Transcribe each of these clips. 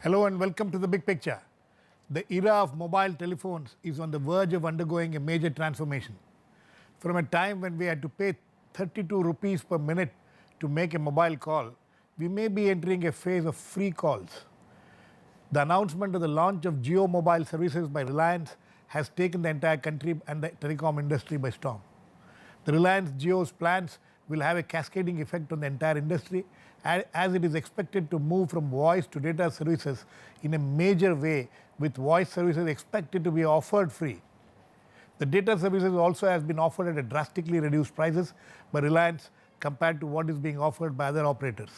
Hello and welcome to the big picture. The era of mobile telephones is on the verge of undergoing a major transformation. From a time when we had to pay 32 rupees per minute to make a mobile call, we may be entering a phase of free calls. The announcement of the launch of Jio mobile services by Reliance has taken the entire country and the telecom industry by storm. The Reliance Jio's plans will have a cascading effect on the entire industry as it is expected to move from voice to data services in a major way, with voice services expected to be offered free. The data services also has been offered at a drastically reduced prices by Reliance compared to what is being offered by other operators.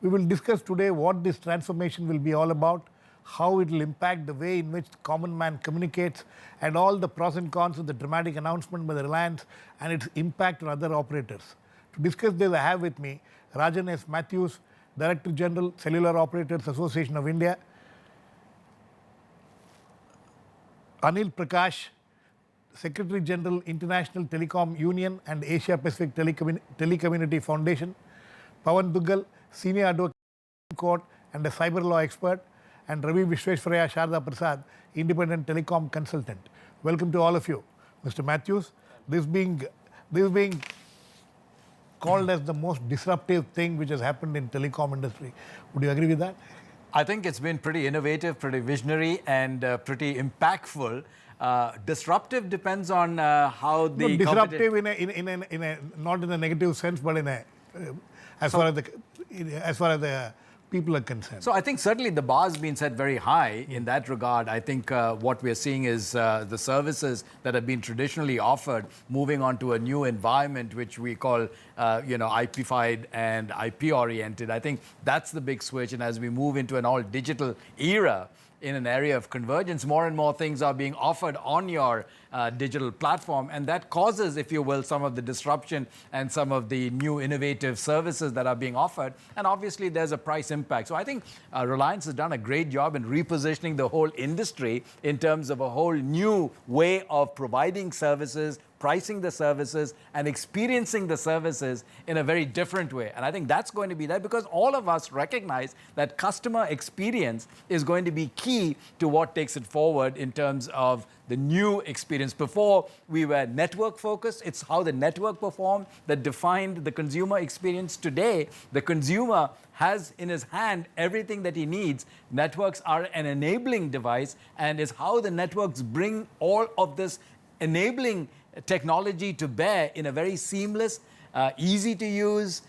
We will discuss today what this transformation will be all about, how it will impact the way in which the common man communicates, and all the pros and cons of the dramatic announcement by the Reliance and its impact on other operators. To discuss this, I have with me Rajan.S.Mathews, Director General, Cellular Operators Association of India; Prakash, Secretary General, International Telecom Union and Asia Pacific Telecommunity Foundation; Pavan Duggal, Senior Advocate Court and a cyber law expert; and Ravi, Visvesraya, Sharada, Prasad, Independent Telecom Consultant. Welcome to all of you. Mr. Mathews, this being called as the most disruptive thing which has happened in telecom industry. Would you agree with that? I think it's been pretty innovative, pretty visionary, and pretty impactful. Disruptive depends on how the disruptive in a not in a negative sense, but in a as far as the people are concerned. So I think certainly the bar has been set very high in that regard. I think what we're seeing is the services that have been traditionally offered moving on to a new environment, which we call IP-fied and IP-oriented. I think that's the big switch. And as we move into an all-digital era, in an area of convergence, more and more things are being offered on your digital platform, and that causes, if you will, some of the disruption and some of the new innovative services that are being offered, and obviously there's a price impact. So I think Reliance has done a great job in repositioning the whole industry in terms of a whole new way of providing services, pricing the services, and experiencing the services in a very different way. And I think that's going to be there because all of us recognize that customer experience is going to be key to what takes it forward in terms of the new experience. Before, we were network focused. It's how the network performed that defined the consumer experience. Today, the consumer has in his hand everything that he needs. Networks are an enabling device, and it's how the networks bring all of this enabling technology to bear in a very seamless, easy to use,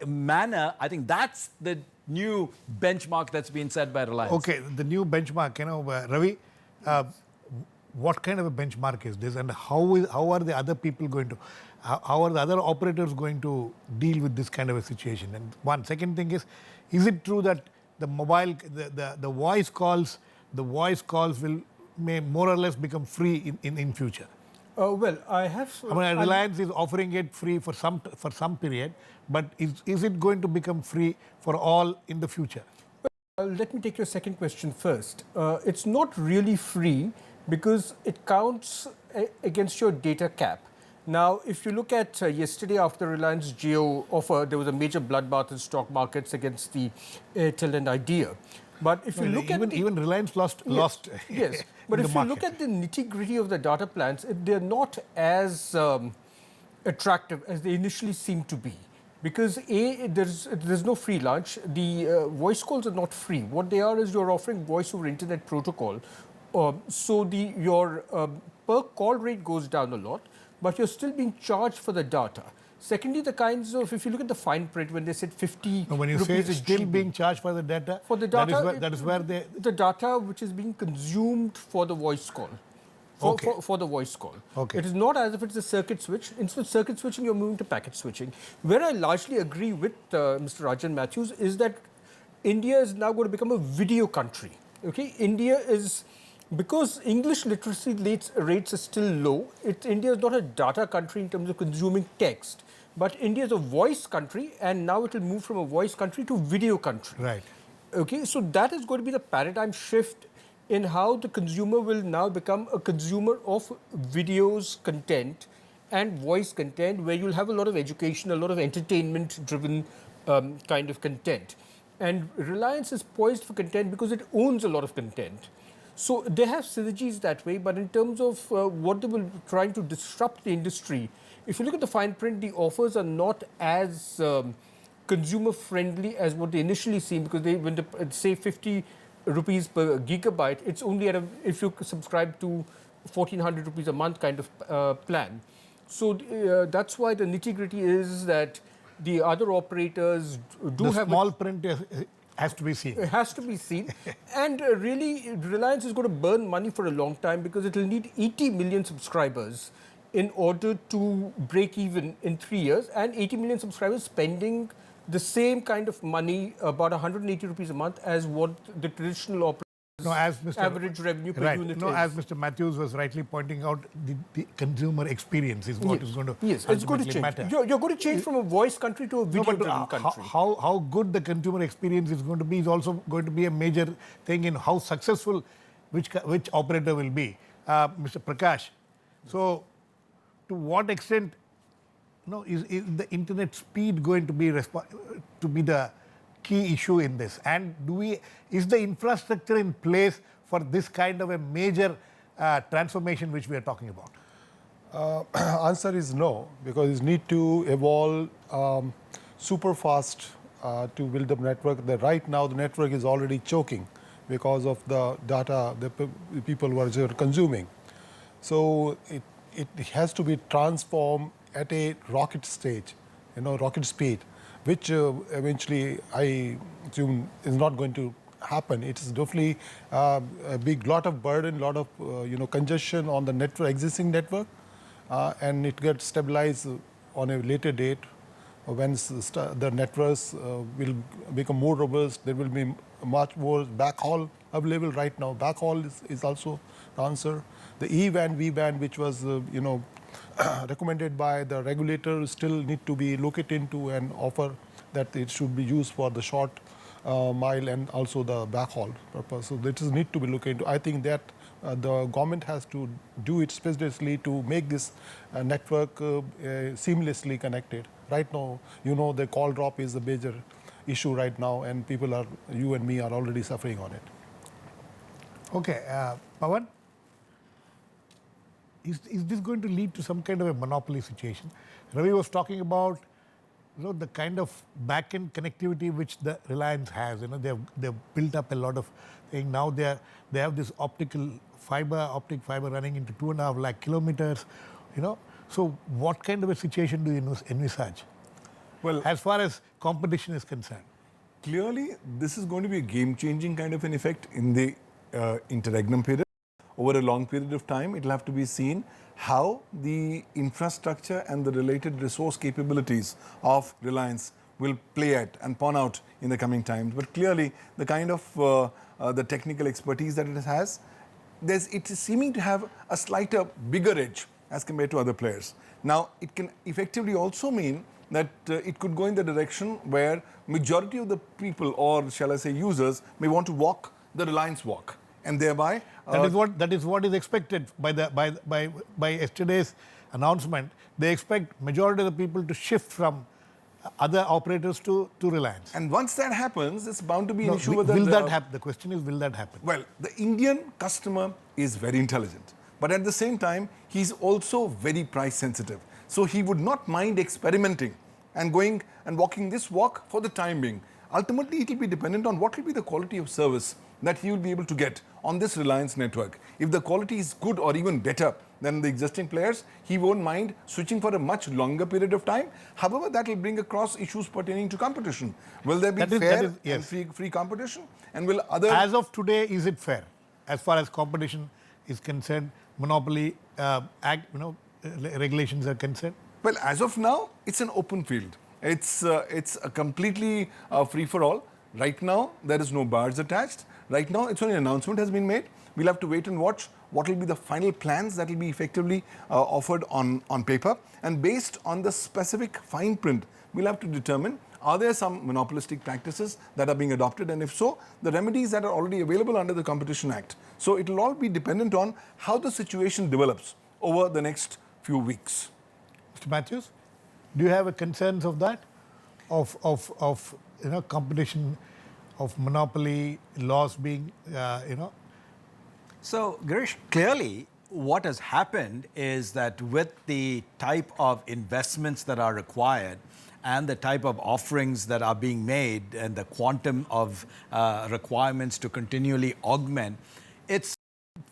manner. I think that's the new benchmark that's been set by Reliance. Okay, the new benchmark, Ravi, what kind of a benchmark is this, and how are the other people going to, how are the other operators going to deal with this kind of a situation? And one second thing is it true that the mobile, the voice calls may more or less become free in future? Well, I have. Reliance is offering it free for some period, but is it going to become free for all in the future? Well, let me take your second question first. It's not really free because it counts against your data cap. Now, if you look at yesterday after Reliance Jio offer, there was a major bloodbath in stock markets against the Airtel and Idea. But if you look at even Reliance lost. Yes, but if you look at the nitty-gritty of the data plans, they're not as attractive as they initially seem to be. Because there's no free lunch. The voice calls are not free. What they are is you're offering voice over internet protocol. So your per call rate goes down a lot, but you're still being charged for the data. Secondly, the kinds of, if you look at the fine print, when they said 50 when you say still being charged for the data, that is where they... The data which is being consumed for the voice call. For the voice call. Okay. It is not as if it's a circuit switch. Instead of circuit switching, you're moving to packet switching. Where I largely agree with Mr. Rajan.Mathews is that India is now going to become a video country. Okay, India is... Because English literacy rates are still low, India is not a data country in terms of consuming text. But India is a voice country, and now it will move from a voice country to video country. Right. Okay, so that is going to be the paradigm shift in how the consumer will now become a consumer of videos content and voice content, where you'll have a lot of education, a lot of entertainment-driven kind of content. And Reliance is poised for content because it owns a lot of content. So they have synergies that way, but in terms of what they will trying to disrupt the industry, if you look at the fine print, the offers are not as consumer friendly as what they initially seem, because they, when they say 50 rupees per gigabyte, it's only at a, if you subscribe to 1400 rupees a month kind of plan. So that's why the nitty gritty is that the other operators do The have small print has to be seen. it has to be seen. And really, Reliance is going to burn money for a long time because it will need 80 million subscribers in order to break even in 3 years. And 80 million subscribers spending the same kind of money, about 180 rupees a month, as what the traditional operators As Mr. average revenue per unit is. As Mr. Mathews was rightly pointing out, the consumer experience is what is going to Yes, it's going to change. matter. You're going to change from a voice country to a video-driven country. How good the consumer experience is going to be is also going to be a major thing in how successful which operator will be. Mr. Prakash, so to what extent is the internet speed going to be the key issue in this, and is the infrastructure in place for this kind of a major transformation which we are talking about? Answer is no, because it need to evolve super fast to build the network. Right now the network is already choking because of the data the people were consuming. So it has to be transformed at a rocket stage, rocket speed, which eventually I assume is not going to happen. It is definitely a big lot of burden, lot of congestion on the network, existing network, and it gets stabilized on a later date when the networks will become more robust. There will be much more backhaul available. Right now, backhaul is also the answer. The E-band, V-band, which was recommended by the regulator, still need to be looked into and offer that it should be used for the short mile and also the backhaul purpose. So this need to be looked into. I think that the government has to do it specifically to make this network seamlessly connected. Right now, the call drop is a major issue right now, and people you and me are already suffering on it. Okay, Pavan, is this going to lead to some kind of a monopoly situation? Ravi was talking about the kind of back-end connectivity which the Reliance has. They've built up a lot of things. Now they have this optic fiber running into 2.5 lakh kilometers. So what kind of a situation do you envisage? Well, as far as competition is concerned, clearly this is going to be a game-changing kind of an effect in the interregnum period. Over a long period of time, it will have to be seen how the infrastructure and the related resource capabilities of Reliance will play out and pawn out in the coming times. But clearly, the kind of the technical expertise that it has, it is seeming to have a slighter, bigger edge as compared to other players. Now, it can effectively also mean that it could go in the direction where majority of the people, or shall I say users, may want to walk the Reliance walk, and thereby that is what is expected by yesterday's announcement. They expect majority of the people to shift from other operators to Reliance. And once that happens, it's bound to be an issue with will that happen? The question is, will that happen? Well, the Indian customer is very intelligent, but at the same time, he's also very price sensitive. So he would not mind experimenting and going and walking this walk for the time being. Ultimately, it will be dependent on what will be the quality of service that he will be able to get on this Reliance network. If the quality is good or even better than the existing players, he won't mind switching for a much longer period of time. However, that will bring across issues pertaining to competition. Will there be fair and free competition? And will other... As of today, is it fair? As far as competition is concerned, monopoly regulations are concerned? Well, as of now, it's an open field. It's a completely free-for-all. Right now, there is no bars attached. Right now, it's only an announcement has been made. We'll have to wait and watch what will be the final plans that will be effectively offered on paper. And based on the specific fine print, we'll have to determine, are there some monopolistic practices that are being adopted? And if so, the remedies that are already available under the Competition Act. So it will all be dependent on how the situation develops over the next few weeks. Mr. Mathews, do you have a concerns of that? Of competition of monopoly laws being, So, Girish, clearly what has happened is that with the type of investments that are required and the type of offerings that are being made and the quantum of requirements to continually augment, it's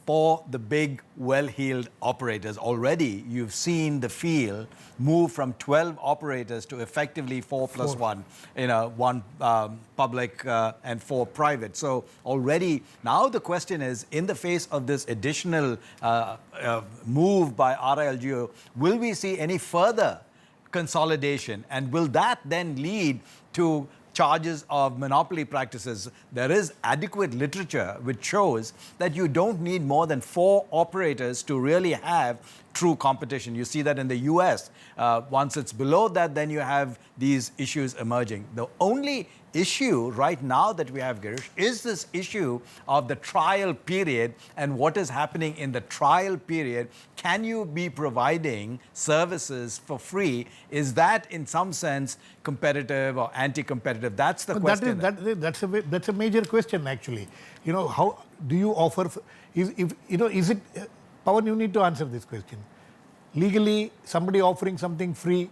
for the big, well-heeled operators. Already, you've seen the field move from 12 operators to effectively 4 plus 1, one public and 4 private. So already, now the question is, in the face of this additional move by RILGO, will we see any further consolidation? And will that then lead to charges of monopoly practices? There is adequate literature which shows that you don't need more than 4 operators to really have true competition. You see that in the US. Once it's below that, then you have these issues emerging. The only issue right now that we have, Girish, is this issue of the trial period and what is happening in the trial period. Can you be providing services for free? Is that in some sense competitive or anti-competitive? That's the question. That's a major question actually. How do you offer? Is it? Pavan, you need to answer this question. Legally, somebody offering something free.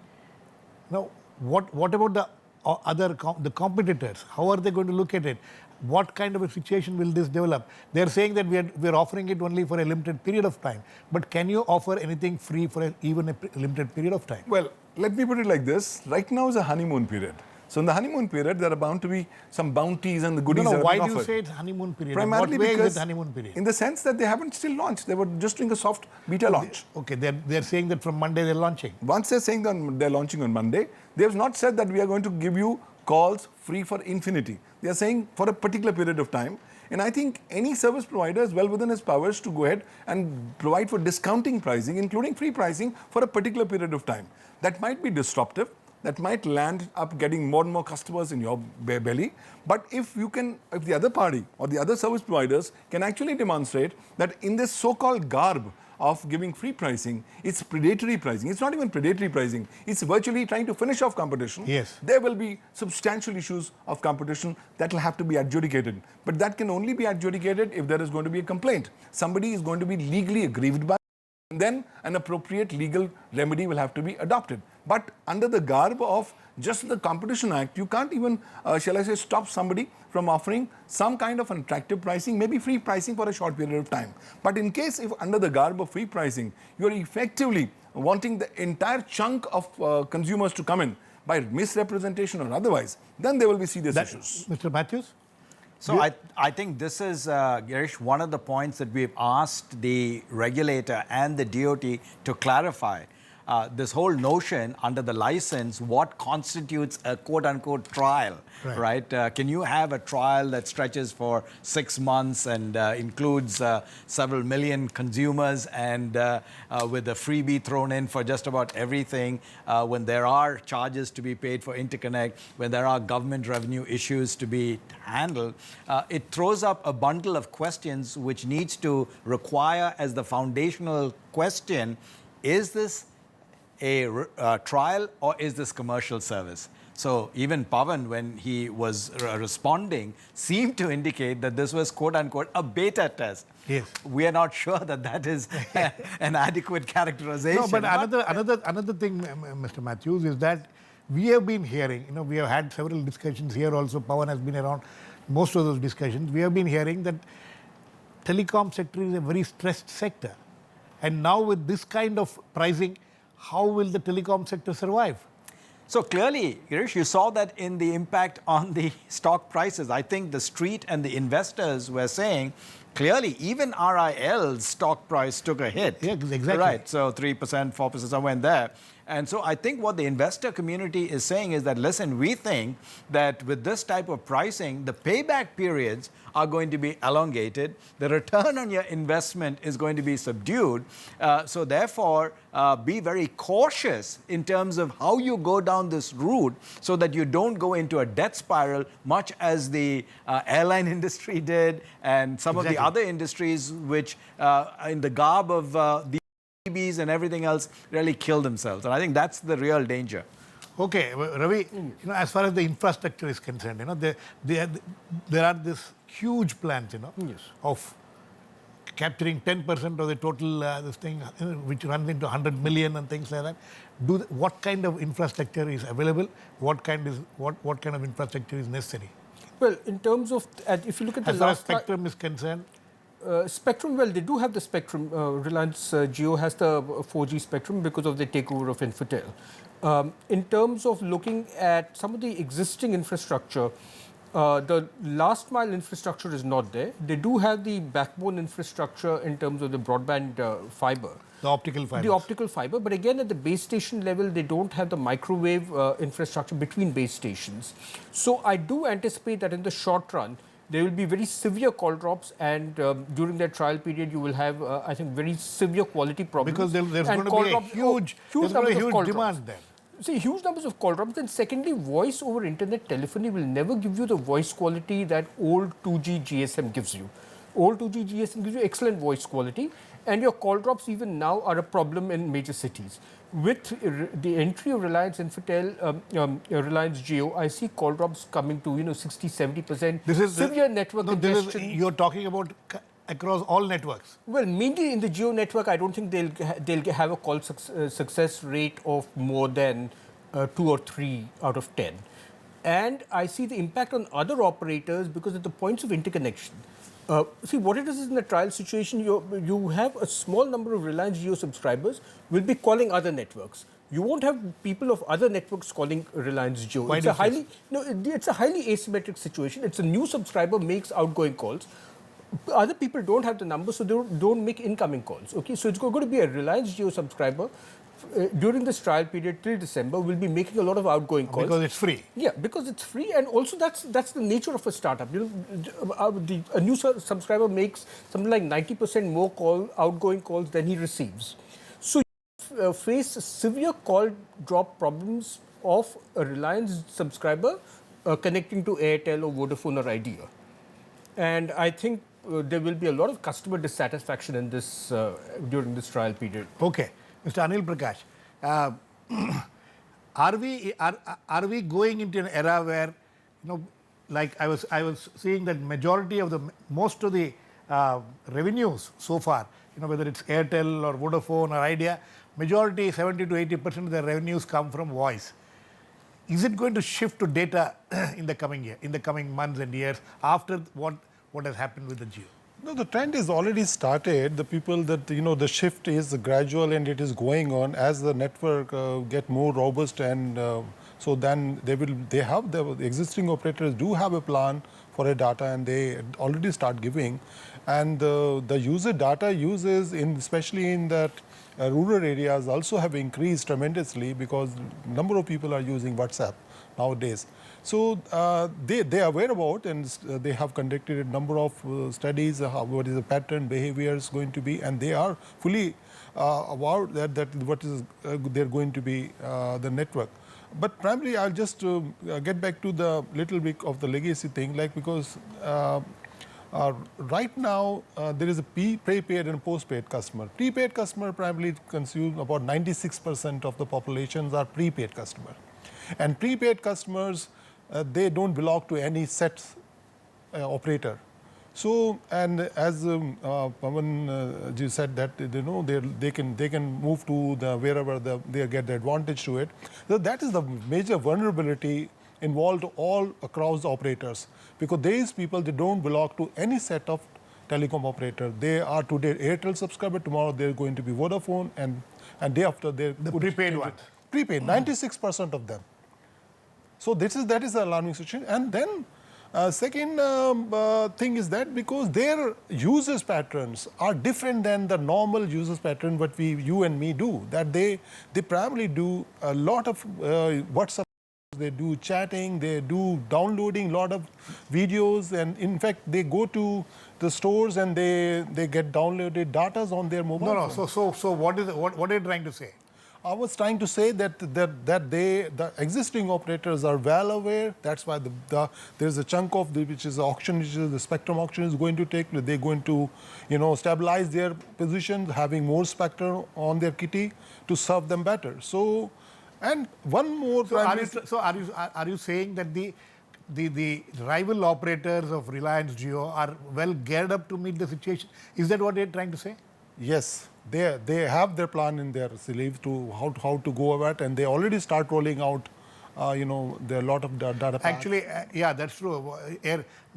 What about the competitors? How are they going to look at it? What kind of a situation will this develop? They're saying that we're offering it only for a limited period of time. But can you offer anything free for even a limited period of time? Well, let me put it like this. Right now is a honeymoon period. So in the honeymoon period, there are bound to be some bounties and the goodies that are why being do you offered. say it's honeymoon period? Primarily In what way because is it honeymoon period? in the sense that they haven't still launched. They were just doing a soft beta launch. Okay, they're saying that from Monday they're launching. Once they're saying that they're launching on Monday, they have not said that we are going to give you calls free for infinity. They are saying for a particular period of time. And I think any service provider is well within his powers to go ahead and provide for discounting pricing, including free pricing for a particular period of time. That might be disruptive. That might land up getting more and more customers in your belly. But if the other party or the other service providers can actually demonstrate that in this so-called garb of giving free pricing, it's predatory pricing. It's not even predatory pricing. It's virtually trying to finish off competition. Yes. There will be substantial issues of competition that will have to be adjudicated. But that can only be adjudicated if there is going to be a complaint. Somebody is going to be legally aggrieved by it, and then an appropriate legal remedy will have to be adopted. But under the garb of just the Competition Act, you can't even, shall I say, stop somebody from offering some kind of attractive pricing, maybe free pricing for a short period of time. But in case if under the garb of free pricing, you're effectively wanting the entire chunk of consumers to come in by misrepresentation or otherwise, then there will be serious issues. Mr. Mathews? So I think this is, Girish, one of the points that we've asked the regulator and the DOT to clarify. This whole notion under the license, what constitutes a quote-unquote trial, right? Can you have a trial that stretches for 6 months and includes several million consumers and with a freebie thrown in for just about everything, when there are charges to be paid for interconnect, when there are government revenue issues to be handled? It throws up a bundle of questions which needs to require as the foundational question, is this a trial or is this commercial service? So even Pavan, when he was responding, seemed to indicate that this was quote-unquote a beta test. Yes. We are not sure that that is an adequate characterization. No, but another thing, Mr. Mathews, is that we have been hearing, we have had several discussions here also. Pavan has been around most of those discussions. We have been hearing that telecom sector is a very stressed sector. And now with this kind of pricing, how will the telecom sector survive? So clearly, Girish, you saw that in the impact on the stock prices. I think the street and the investors were saying, clearly, even RIL's stock price took a hit. Yeah, exactly. Right, so 3%, 4%, somewhere in there. And so I think what the investor community is saying is that, listen, we think that with this type of pricing, the payback periods are going to be elongated. The return on your investment is going to be subdued. So therefore, be very cautious in terms of how you go down this route so that you don't go into a debt spiral, much as the airline industry did and some of the other industries which, in the garb of the and everything else, really kill themselves. And I think that's the real danger. Okay, Ravi, as far as the infrastructure is concerned, there are this huge plans, of capturing 10% of the total this thing, which runs into 100 million and things like that. What kind of infrastructure is available? What kind of infrastructure is necessary? Well, in terms of, if you look at the As far as last spectrum is concerned, spectrum, well, they do have the spectrum. Reliance Jio has the 4G spectrum because of the takeover of Infotel. In terms of looking at some of the existing infrastructure, the last mile infrastructure is not there. They do have the backbone infrastructure in terms of the broadband fiber. the optical fiber. The optical fiber, but again at the base station level, they don't have the microwave infrastructure between base stations. So I do anticipate that in the short run, there will be very severe call drops, and during that trial period, you will have, I think, very severe quality problems. Because there's and going to be a huge call demand drops. there. See, huge numbers of call drops. Then secondly, voice over internet telephony will never give you the voice quality that old 2G GSM gives you. Old 2G GSM gives you excellent voice quality, and your call drops even now are a problem in major cities. With the entry of Reliance Infotel, Reliance Jio, I see call drops coming to 60, 70%. This is severe network congestion. You're talking about across all networks. Well, mainly in the Jio network, I don't think they'll have a call success rate of more than 2 or 3 out of 10. And I see the impact on other operators because of the points of interconnection. See, what it is in the trial situation, you have a small number of Reliance Jio subscribers will be calling other networks. You won't have people of other networks calling Reliance Jio. Why It's a highly asymmetric situation. It's a new subscriber makes outgoing calls. Other people don't have the number, so they don't make incoming calls. Okay, so it's going to be a Reliance Jio subscriber during this trial period till December will be making a lot of outgoing calls. Because it's free. Yeah, because it's free, and also that's the nature of a startup. A new subscriber makes something like 90% more outgoing calls than he receives. So you face severe call drop problems of a Reliance subscriber connecting to Airtel or Vodafone or Idea. And I think there will be a lot of customer dissatisfaction in this during this trial period. Okay, Mr. Anil Prakash, are we going into an era where, like I was seeing that majority of most of the revenues so far, whether it's Airtel or Vodafone or Idea, majority 70 to 80% of their revenues come from voice. Is it going to shift to data in the coming months and years after what has happened with the Jio? No, the trend is already started. The people that, the shift is gradual and it is going on as the network get more robust, and so then the existing operators do have a plan for a data, and they already start giving. And the user data uses, especially in that rural areas, also have increased tremendously because number of people are using WhatsApp nowadays. So they are aware about, and they have conducted a number of studies what is the pattern behavior is going to be, and they are fully aware that what is they're going to be the network. But primarily, I'll just get back to the little bit of the legacy thing, because right now there is a prepaid and postpaid customer. Prepaid customer primarily consume about 96% of the populations are prepaid customer, and prepaid customers they don't belong to any set operator. So, and as Pavan ji said that they can move to wherever they get the advantage to it. So that is the major vulnerability involved all across the operators, because these people, they don't belong to any set of telecom operator. They are today Airtel subscriber, tomorrow they're going to be Vodafone, and day after they're the prepaid one. Prepaid, 96% of them. So that is the alarming situation. And then second thing is that because their users patterns are different than the normal users pattern what you and me do, that they primarily do a lot of WhatsApp, they do chatting, they do downloading a lot of videos, and in fact they go to the stores and they get downloaded data on their mobile phone. So what are you trying to say? I was trying to say that the existing operators are well aware. That's why there's a chunk of which is the auction, which is the spectrum auction is going to take. They're going to, stabilize their positions, having more spectrum on their kitty to serve them better. So, And one more So primary... are you saying that the rival operators of Reliance Jio are well geared up to meet the situation? Is that what you're trying to say? Yes, they have their plan in their sleeve to how to go about, and they already start rolling out, there are a lot of data packs. Actually, yeah, that's true.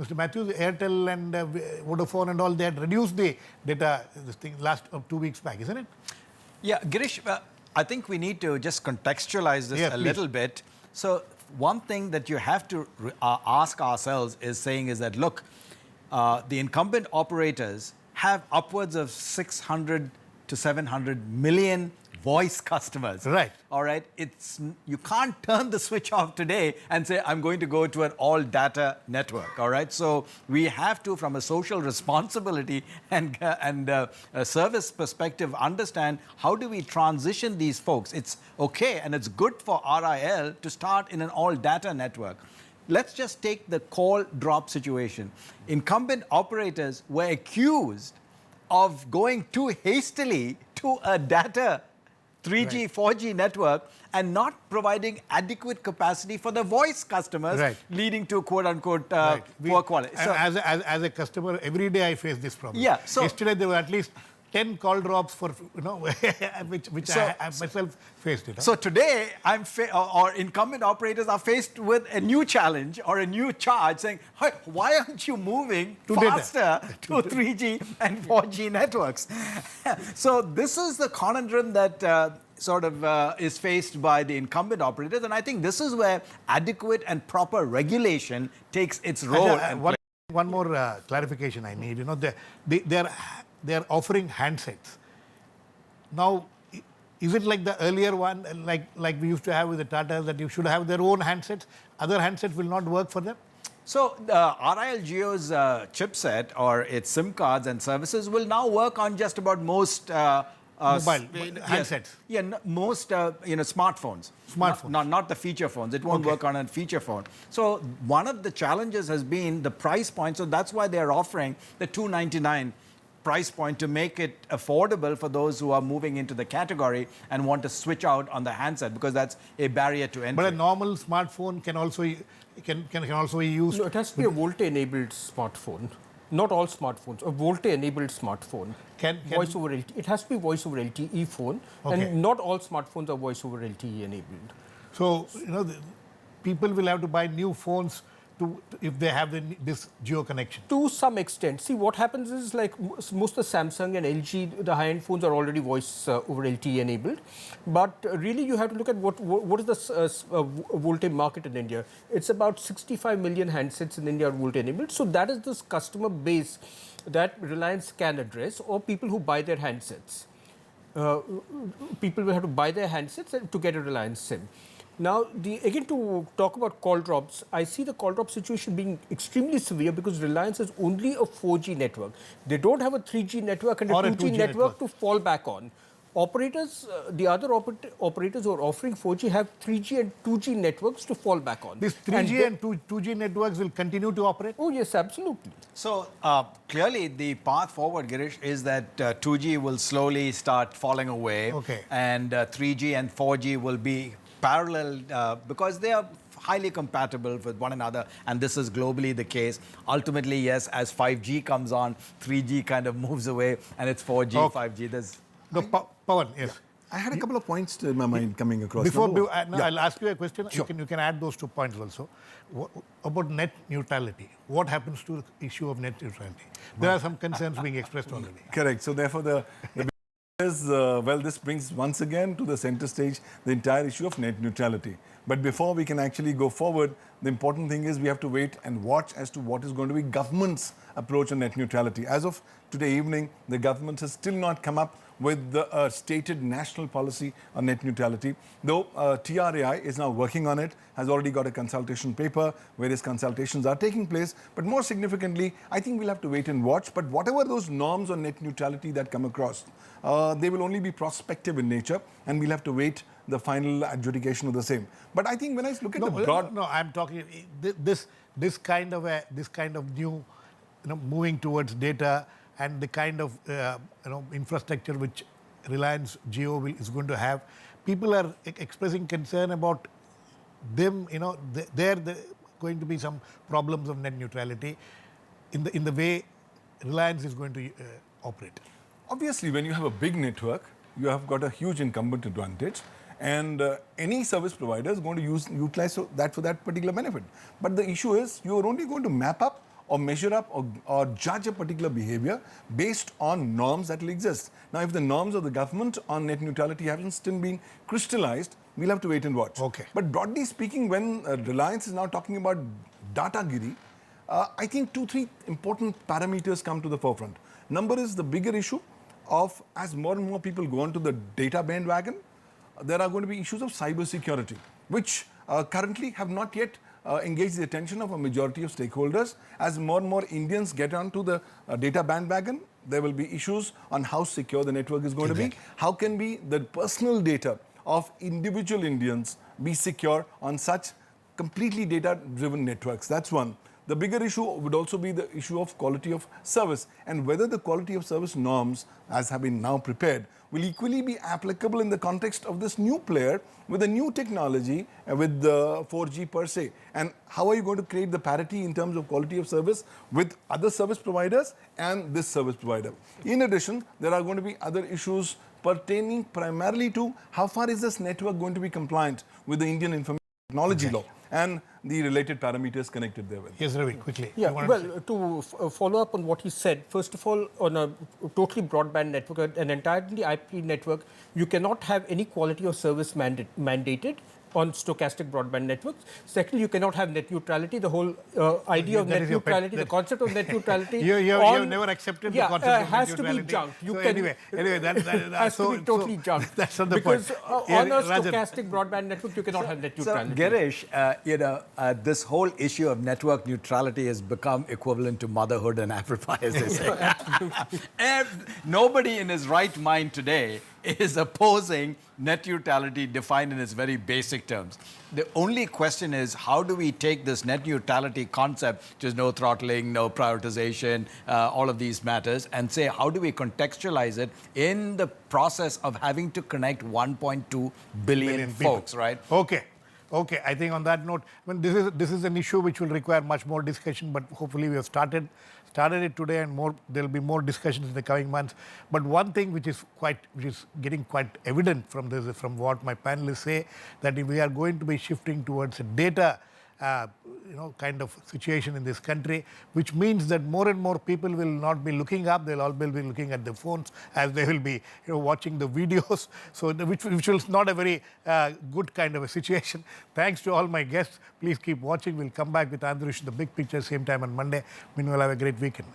Mr. Matthews, Airtel and Vodafone and all, they had reduced the data last 2 weeks back, isn't it? Yeah, Girish, I think we need to just contextualize this Yeah, a little bit. So one thing that you have to ask ourselves is that, look, the incumbent operators have upwards of 600 to 700 million voice customers. Right. All right. You can't turn the switch off today and say, I'm going to go to an all data network. All right. So we have to, from a social responsibility and a service perspective, understand how do we transition these folks. It's okay and it's good for RIL to start in an all data network. Let's just take the call drop situation. Incumbent operators were accused of going too hastily to a data 3G, 4G network and not providing adequate capacity for the voice customers, leading to quote-unquote poor quality. So, as a customer, every day I face this problem. Yeah, so yesterday there were at least 10 call drops for, which I myself faced. So today, or incumbent operators are faced with a new challenge or a new charge saying, hey, why aren't you moving faster to 3G and 4G networks? So this is the conundrum that is faced by the incumbent operators. And I think this is where adequate and proper regulation takes its role. One more clarification I need. They're offering handsets. Now, is it like the earlier one, like we used to have with the Tatas, that you should have their own handsets? Other handsets will not work for them? So RIL Jio's chipset or its SIM cards and services will now work on just about most mobile handsets. Yeah, most smartphones. Not the feature phones. It won't work on a feature phone. So one of the challenges has been the price point. So that's why they're offering the $299 price point to make it affordable for those who are moving into the category and want to switch out on the handset, because that's a barrier to entry. But a normal smartphone can also be used. No, it has to be a VoLTE-enabled smartphone. Not all smartphones. A VoLTE-enabled smartphone. Voice over LTE. It has to be voice over LTE phone, and not all smartphones are voice over LTE enabled. So people will have to buy new phones if they have this Jio connection. To some extent. See, what happens is, like most of the Samsung and LG, the high-end phones are already voice over LTE enabled. But really, you have to look at what is the VoLTE market in India. It's about 65 million handsets in India are VoLTE enabled. So that is this customer base that Reliance can address, or people who buy their handsets. People will have to buy their handsets to get a Reliance SIM. Now, again, to talk about call drops, I see the call drop situation being extremely severe because Reliance has only a 4G network. They don't have a 3G network and a 2G network to fall back on. Operators, the other operators who are offering 4G have 3G and 2G networks to fall back on. These 3G and 2G networks will continue to operate? Oh, yes, absolutely. So, clearly the path forward, Girish, is that 2G will slowly start falling away. And 3G and 4G will be parallel because they are highly compatible with one another, and this is globally the case. Ultimately, yes, as 5G comes on, 3G kind of moves away, and it's 4G, 5G. There's Pavan, yes. I had a couple of points in my mind coming across. I'll ask you a question. Sure. You can add those 2 points also. About net neutrality. What happens to the issue of net neutrality? There are some concerns being expressed already. Correct. So therefore, this brings once again to the center stage the entire issue of net neutrality. But before we can actually go forward, the important thing is we have to wait and watch as to what is going to be government's approach on net neutrality. As of today evening, the government has still not come up with the stated national policy on net neutrality, though TRAI is now working on it, has already got a consultation paper, various consultations are taking place. But more significantly, I think we'll have to wait and watch. But whatever those norms on net neutrality that come across, they will only be prospective in nature, and we'll have to wait the final adjudication of the same. But I think when I look at the broad... No, I'm talking this kind of new, moving towards data and the kind of infrastructure which Reliance Jio is going to have. People are expressing concern about them, there going to be some problems of net neutrality in the way Reliance is going to operate. Obviously, when you have a big network, you have got a huge incumbent advantage, and any service provider is going to utilize that for that particular benefit. But the issue is, you are only going to map up or measure up or judge a particular behavior based on norms that will exist. Now, if the norms of the government on net neutrality haven't still been crystallized, we'll have to wait and watch. Okay. But broadly speaking, when Reliance is now talking about data giri, I think 2-3 important parameters come to the forefront. Number is the bigger issue of, as more and more people go onto the data bandwagon, there are going to be issues of cyber security, which currently have not yet engaged the attention of a majority of stakeholders. As more and more Indians get onto the data bandwagon, there will be issues on how secure the network is going to be. How can the personal data of individual Indians be secure on such completely data-driven networks? That's one. The bigger issue would also be the issue of quality of service, and whether the quality of service norms, as have been now prepared, will equally be applicable in the context of this new player with a new technology, with the 4G per se. And how are you going to create the parity in terms of quality of service with other service providers and this service provider? In addition, there are going to be other issues pertaining primarily to how far is this network going to be compliant with the Indian Information Technology Law and the related parameters connected therewith. Yes, Ravi, quickly. Yeah, well, to follow up on what he said, first of all, on a totally broadband network, an entirely IP network, you cannot have any quality of service mandated on stochastic broadband networks. Secondly, you cannot have net neutrality. The whole idea of net neutrality, the concept of net neutrality, you have never accepted the concept of net has neutrality. to be junked. So anyway, that has to be totally junked. That's not the because point. On a Rajan. stochastic broadband network, you cannot have net neutrality. So, Girish, this whole issue of network neutrality has become equivalent to motherhood and apple pie, as they say. Nobody in his right mind today is opposing net neutrality defined in its very basic terms. The only question is, how do we take this net neutrality concept, which is no throttling, no prioritization, all of these matters, and say, how do we contextualize it in the process of having to connect 1.2 billion folks, right? Okay. I think on that note, this is an issue which will require much more discussion, but hopefully we have started it today, and there will be more discussions in the coming months. But one thing which is getting quite evident from what my panelists say, that if we are going to be shifting towards a data kind of situation in this country, which means that more and more people will not be looking up, they'll all be looking at their phones as they will be watching the videos, so which is not a very good kind of a situation. Thanks to all my guests. Please keep watching. We'll come back with Andhrush, the big picture, same time on Monday. Meanwhile, have a great weekend.